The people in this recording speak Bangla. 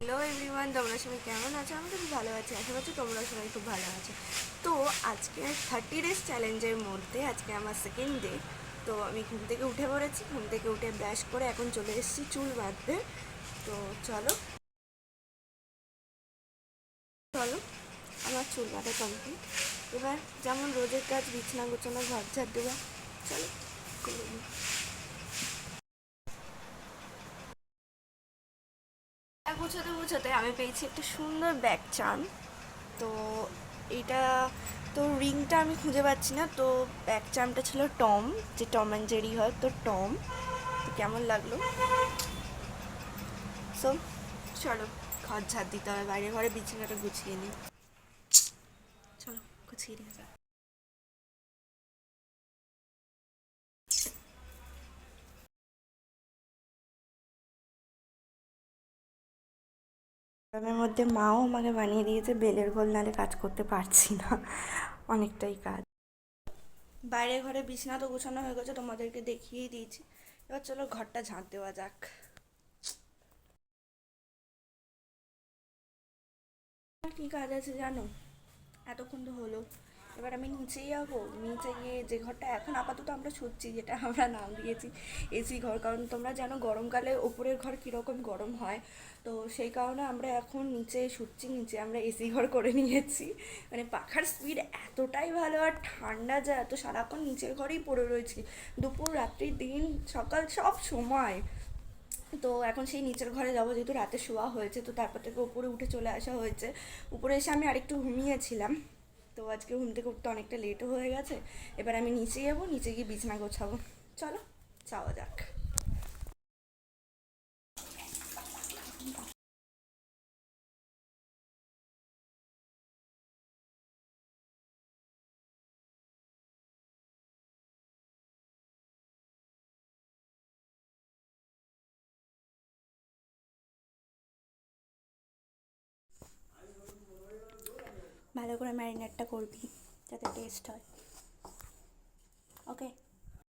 হ্যালো এভরিওয়ান, তোমরা সবাই কেমন আছো? আমি খুব ভালো আছি, আশা করছি তোমরা সবাই খুব ভালো আছো। তো আজকে 30 ডেজ চ্যালেঞ্জের মধ্যে আজকে আমার সেকেন্ড ডে। তো আমি ঘুম থেকে উঠে পড়েছি, ঘুম থেকে উঠে ব্রাশ করে এখন চলে এসেছি চুল বাঁধতে। তো চলো চলো আমার চুল বাঁধা কমপ্লিট। এবার যেমন রোজের কাজ, বিছানা গোছানো, ঘর ঝাড় দেওয়া, চলো করে নিই। গুছোতে গুছোতে আমি পেয়েছি একটা সুন্দর ব্যাগ চার্ম। তো এটা, তো রিংটা আমি খুঁজে পাচ্ছি না, তো ব্যাক চার্মটা ছিল টম, যে টম অ্যান্ড জেরি হয়, তো টম। তো কেমন লাগলো? সো চলো ঘর ঝাড় দিতে হবে, বাইরে ঘরে বিছানাটা গুছিয়ে নিই। চলো গুছিয়ে নিয়ে যাক। গরমের মধ্যে মাও আমাকে বানিয়ে দিয়েছে বেলের গোল, নালে কাজ করতে পারছি না, অনেকটাই কাজ। বাইরে ঘরে বিছানা তো গোছানো হয়ে গেছে, তোমাদেরকে দেখিয়েই দিয়েছি। এবার চলো ঘরটা ঝাঁট দেওয়া যাক। আর কী কাজ আছে জানো? এতক্ষণ তো হলো, এবার আমি নিচেই যাবো। নিচে গিয়ে যে ঘরটা এখন আপাতত আমরা শুচ্ছি, যেটা আমরা নাম দিয়েছি এসি ঘর, কারণ তোমরা জানো গরমকালে ওপরের ঘর কীরকম গরম হয়। তো সেই কারণে আমরা এখন নিচে শুচ্ছি, নিচে আমরা এসি ঘর করে নিয়েছি। মানে পাখার স্পিড এতটাই ভালো, আর ঠান্ডা যায় তো সারাক্ষণ নিচের ঘরেই পড়ে রয়েছি, দুপুর রাত্রি দিন সকাল সব সময়। তো এখন সেই নিচের ঘরে যাবো, যেহেতু রাতে শোয়া হয়েছে, তো তারপর থেকে উপরে উঠে চলে আসা হয়েছে। উপরে এসে আমি আরেকটু ঘুমিয়েছিলাম, তো আজকে ঘুম থেকে উঠতে অনেকটা লেটও হয়ে গেছে। এবার আমি নিচে যাবো, নিচে গিয়ে বিছানা গোছাবো। চলো যাওয়া যাক। ভালো করে ম্যারিনেটটা করবি যাতে টেস্ট হয়। ওকে।